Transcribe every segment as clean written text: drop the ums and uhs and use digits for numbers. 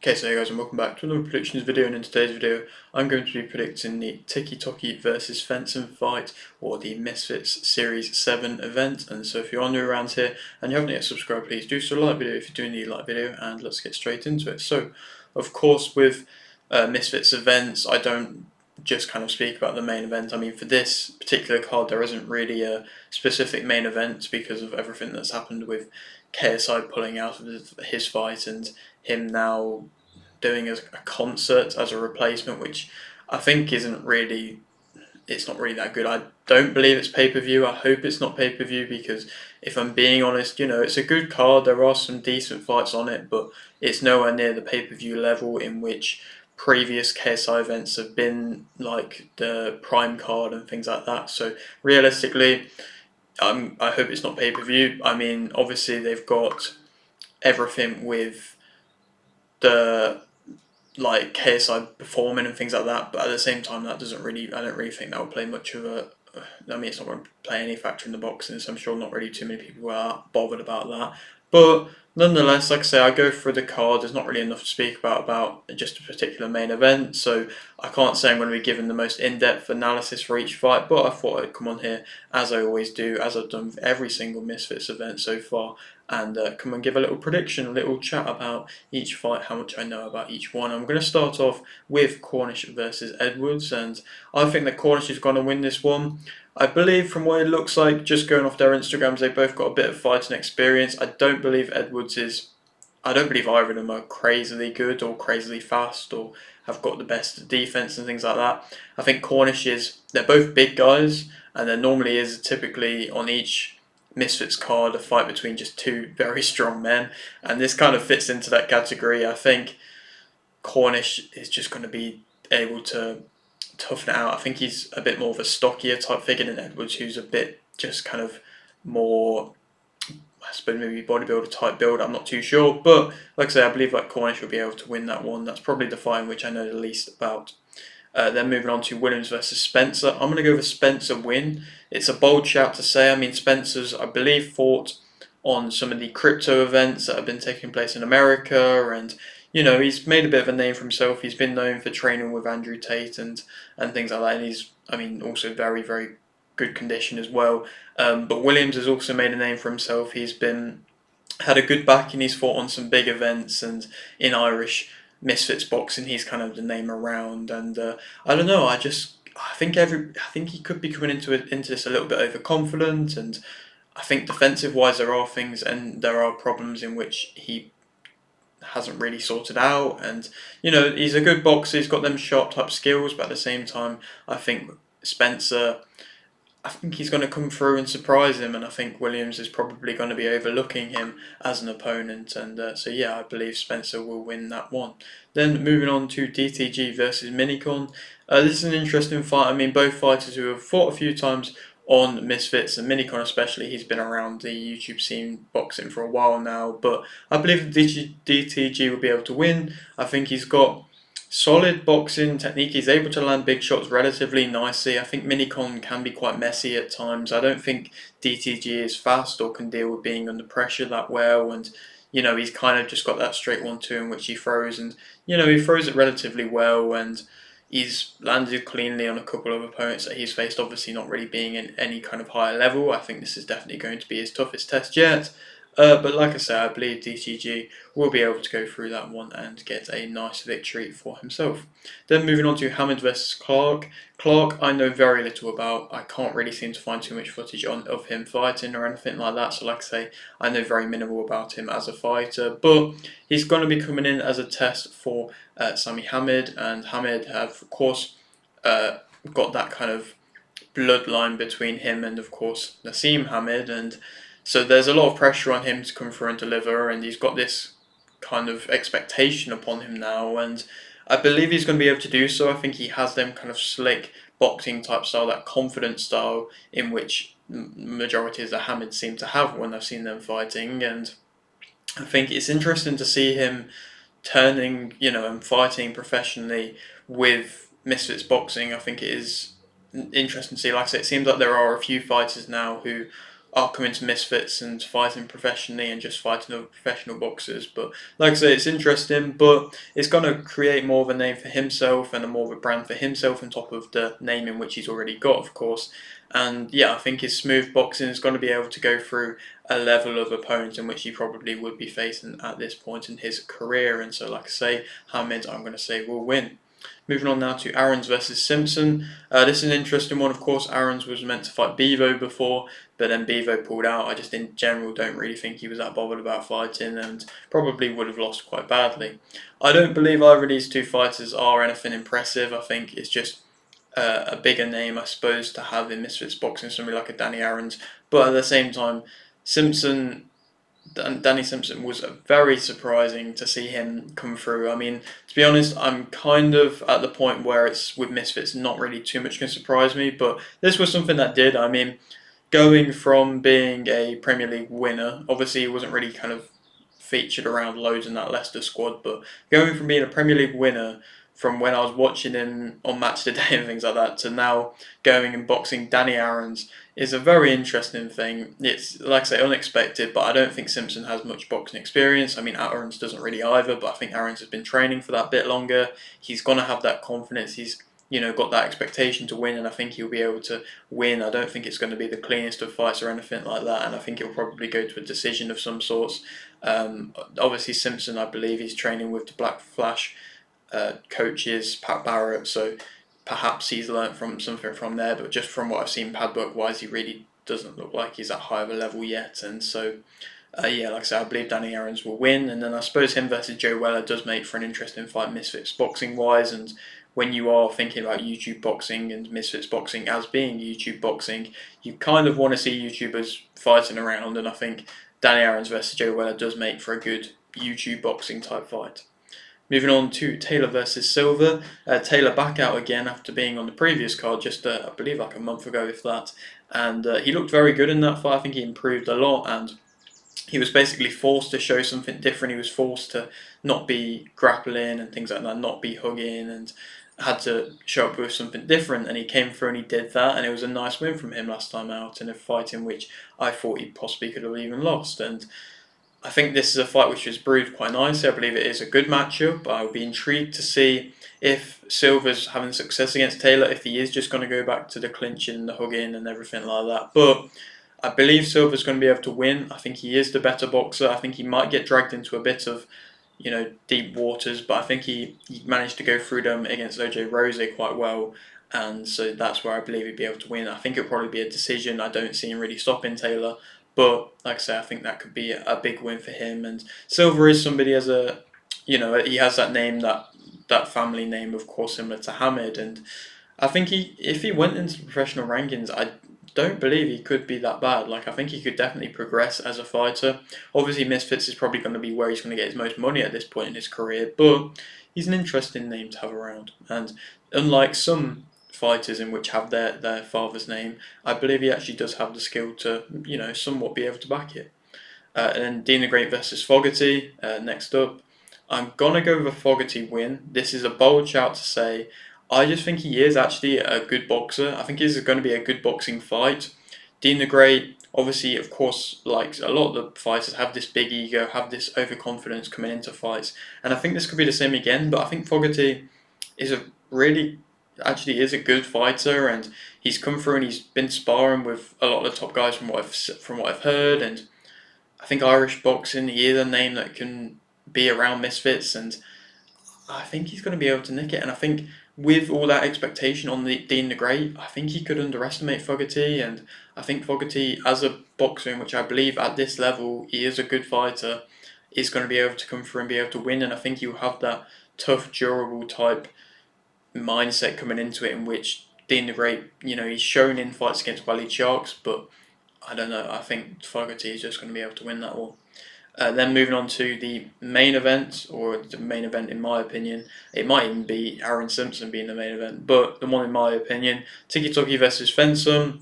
Okay, so hey guys, and welcome back to another predictions video, and in today's video I'm going to be predicting the Tikky Tokky versus Fensom fight, or the Misfits Series 7 event. And so if you're new around here and you haven't yet subscribed, please do so. Like video if you do need a like video, and let's get straight into it. So, of course, with Misfits events, I don't just kind of speak about the main event. I mean, for this particular card, there isn't really a specific main event because of everything that's happened with KSI pulling out of his fight and him now doing a concert as a replacement, which I think isn't really, it's not really that good. I don't believe it's pay-per-view. I hope it's not pay-per-view because if I'm being honest, it's a good card. There are some decent fights on it, but it's nowhere near the pay-per-view level in which previous KSI events have been, like the Prime card and things like that. So realistically, I hope it's not pay-per-view. I mean, obviously they've got everything with the like KSI performing and things like that, but at the same time, I don't really think that will play much of a. I mean, it's not going to play any factor in the boxing, so I'm sure not really too many people are bothered about that. But nonetheless, like I say, I go through the card. There's not really enough to speak about just a particular main event, so I can't say I'm going to be giving the most in-depth analysis for each fight. But I thought I'd come on here, as I always do, as I've done with every single Misfits event so far, and come and give a little prediction, a little chat about each fight, how much I know about each one. I'm going to start off with Cornish versus Edwards, and I think that Cornish is going to win this one. I believe from what it looks like, just going off their Instagrams, they both got a bit of fighting experience. I don't believe either of them are crazily good or crazily fast or have got the best defense and things like that. I think they're both big guys, and there normally is typically on each Misfits card a fight between just two very strong men, and this kind of fits into that category. I think Cornish is just going to be able to toughen it out. I think he's a bit more of a stockier type figure than Edwards, who's a bit just kind of more, I suppose, maybe bodybuilder type build. I'm not too sure, but like I say, I believe like Cornish will be able to win that one. That's probably the fight in which I know the least about. Then moving on to Williams versus Spencer. I'm going to go with Spencer win. It's a bold shout to say. I mean, Spencer's, I believe, fought on some of the crypto events that have been taking place in America, and he's made a bit of a name for himself. He's been known for training with Andrew Tate and things like that, and he's, I mean, also very, very good condition as well. But Williams has also made a name for himself. He's had a good back, and he's fought on some big events, and in Irish Misfits boxing, he's kind of the name around. And I don't know. I think he could be coming into this a little bit overconfident, and I think defensive wise there are things and there are problems in which he hasn't really sorted out. And he's a good boxer. He's got them sharp type skills, but at the same time, I think Spencer, I think he's going to come through and surprise him, and I think Williams is probably going to be overlooking him as an opponent, and so yeah, I believe Spencer will win that one. Then moving on to DTG versus Minicon. This is an interesting fight. I mean, both fighters who have fought a few times on Misfits, and Minicon especially, he's been around the YouTube scene boxing for a while now, but I believe DTG will be able to win. I think he's got solid boxing technique. He's able to land big shots relatively nicely. I think Minicon can be quite messy at times. I don't think DTG is fast or can deal with being under pressure that well. And he's kind of just got that straight 1-2 in which he throws, and he throws it relatively well, and he's landed cleanly on a couple of opponents that he's faced. Obviously, not really being in any kind of higher level. I think this is definitely going to be his toughest test yet. But like I said, I believe DTG will be able to go through that one and get a nice victory for himself. Then moving on to Hammond versus Clark. Clark, I know very little about. I can't really seem to find too much footage of him fighting or anything like that. So like I say, I know very minimal about him as a fighter. But he's going to be coming in as a test for Sami Hamid. And Hamid have, of course, got that kind of bloodline between him and, of course, Nassim Hamid. And so there's a lot of pressure on him to come through and deliver, and he's got this kind of expectation upon him now, and I believe he's going to be able to do so. I think he has them kind of slick boxing type style, that confident style in which majority of the Hamid seem to have when I've seen them fighting, and I think it's interesting to see him turning, and fighting professionally with Misfits boxing. I think it is interesting to see. Like I said, it seems like there are a few fighters now who are coming to Misfits and fighting professionally and just fighting other professional boxers. But like I say, it's interesting, but it's going to create more of a name for himself and a more of a brand for himself on top of the name in which he's already got, of course. And yeah, I think his smooth boxing is going to be able to go through a level of opponents in which he probably would be facing at this point in his career. And so, like I say, Hamid, I'm going to say, will win. Moving on now to Aarons versus Simpson. This is an interesting one, of course. Aarons was meant to fight Bevo before, but then Bevo pulled out. I just, in general, don't really think he was that bothered about fighting and probably would have lost quite badly. I don't believe either of these two fighters are anything impressive. I think it's just a bigger name, I suppose, to have in Misfits boxing, somebody like a Danny Aarons. But at the same time, Danny Simpson was very surprising to see him come through. I mean, to be honest, I'm kind of at the point where it's with Misfits, not really too much can surprise me, but this was something that did. I mean, going from being a Premier League winner, obviously he wasn't really kind of featured around loads in that Leicester squad, but going from being a Premier League winner from when I was watching him on Match of the Day and things like that to now going and boxing Danny Aarons is a very interesting thing. It's, like I say, unexpected, but I don't think Simpson has much boxing experience. I mean, Aarons doesn't really either, but I think Aarons has been training for that bit longer. He's going to have that confidence. He's got that expectation to win, and I think he'll be able to win. I don't think it's going to be the cleanest of fights or anything like that, and I think it'll probably go to a decision of some sorts. Obviously, Simpson, I believe he's training with the Black Flash coaches, Pat Barrett, so perhaps he's learnt from something from there, but just from what I've seen padwork wise, he really doesn't look like he's at high of a level yet. And so yeah, like I said, I believe Danny Aarons will win, and then I suppose him versus Joe Weller does make for an interesting fight, Misfits boxing wise. And when you are thinking about YouTube boxing and Misfits boxing as being YouTube boxing, you kind of want to see YouTubers fighting around, and I think Danny Aarons versus Joe Weller does make for a good YouTube boxing type fight. Moving on to Taylor versus Silva. Taylor back out again after being on the previous card just, I believe, like a month ago, if that. And he looked very good in that fight. I think he improved a lot, and he was basically forced to show something different. He was forced to not be grappling and things like that, not be hugging, and had to show up with something different. And he came through and he did that, and it was a nice win from him last time out in a fight in which I thought he possibly could have even lost. And I think this is a fight which was brewed quite nicely. I believe it is a good matchup. I would be intrigued to see if Silva's having success against Taylor, if he is just going to go back to the clinching, the hugging and everything like that. But I believe Silva's going to be able to win. I think he is the better boxer. I think he might get dragged into a bit of, deep waters, but I think he managed to go through them against OJ Rose quite well. And so that's where I believe he'd be able to win. I think it'll probably be a decision. I don't see him really stopping Taylor. But like I say, I think that could be a big win for him. And Silva is somebody as he has that name, that family name, of course, similar to Hamid. And I think if he went into the professional rankings, I don't believe he could be that bad. Like, I think he could definitely progress as a fighter. Obviously, Misfits is probably going to be where he's going to get his most money at this point in his career, but he's an interesting name to have around. And unlike some fighters in which have their father's name, I believe he actually does have the skill to, somewhat be able to back it. And then Dean the Great versus Fogarty, next up. I'm going to go with a Fogarty win. This is a bold shout to say. I just think he is actually a good boxer. I think this is going to be a good boxing fight. Dean the Great, obviously, of course, like a lot of the fighters, have this big ego, have this overconfidence coming into fights. And I think this could be the same again, but I think Fogarty actually is a good fighter, and he's come through and he's been sparring with a lot of the top guys from what I've heard. And I think Irish boxing, he is a name that can be around Misfits, and I think he's going to be able to nick it. And I think with all that expectation on Dean the Great, I think he could underestimate Fogarty. And I think Fogarty, as a boxer, in which I believe at this level he is a good fighter, is going to be able to come through and be able to win. And I think he'll have that tough, durable type mindset coming into it, in which Dean the Great, he's shown in fights against Wally Sharks, but I don't know. I think Fogarty is just going to be able to win that one. Then moving on to the main event, or the main event in my opinion, it might even be Aaron Simpson being the main event, but the one in my opinion, Tikky Tokky versus Fensom,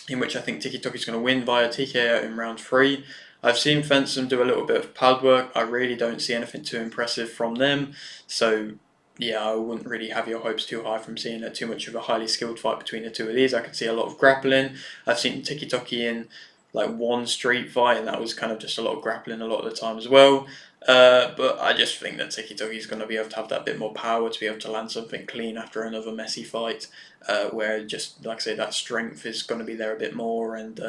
in which I think Tikky Tokky is going to win via TKO in round 3. I've seen Fensom do a little bit of pad work. I really don't see anything too impressive from them, so yeah, I wouldn't really have your hopes too high from seeing too much of a highly skilled fight between the two of these. I could see a lot of grappling. I've seen Tikky Tokky in like one street fight, and that was kind of just a lot of grappling a lot of the time as well. But I just think that Tikky Tokky is going to be able to have that bit more power to be able to land something clean after another messy fight, where just like I say, that strength is going to be there a bit more, and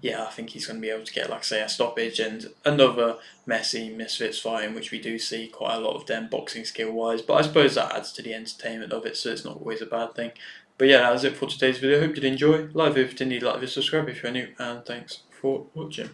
yeah, I think he's going to be able to get, like I say, a stoppage and another messy misfits fight, in which we do see quite a lot of them boxing skill wise. But I suppose that adds to the entertainment of it, so it's not always a bad thing. But yeah, that was it for today's video. Hope you did enjoy. Like if you did, like this, subscribe if you're new, and thanks for watching.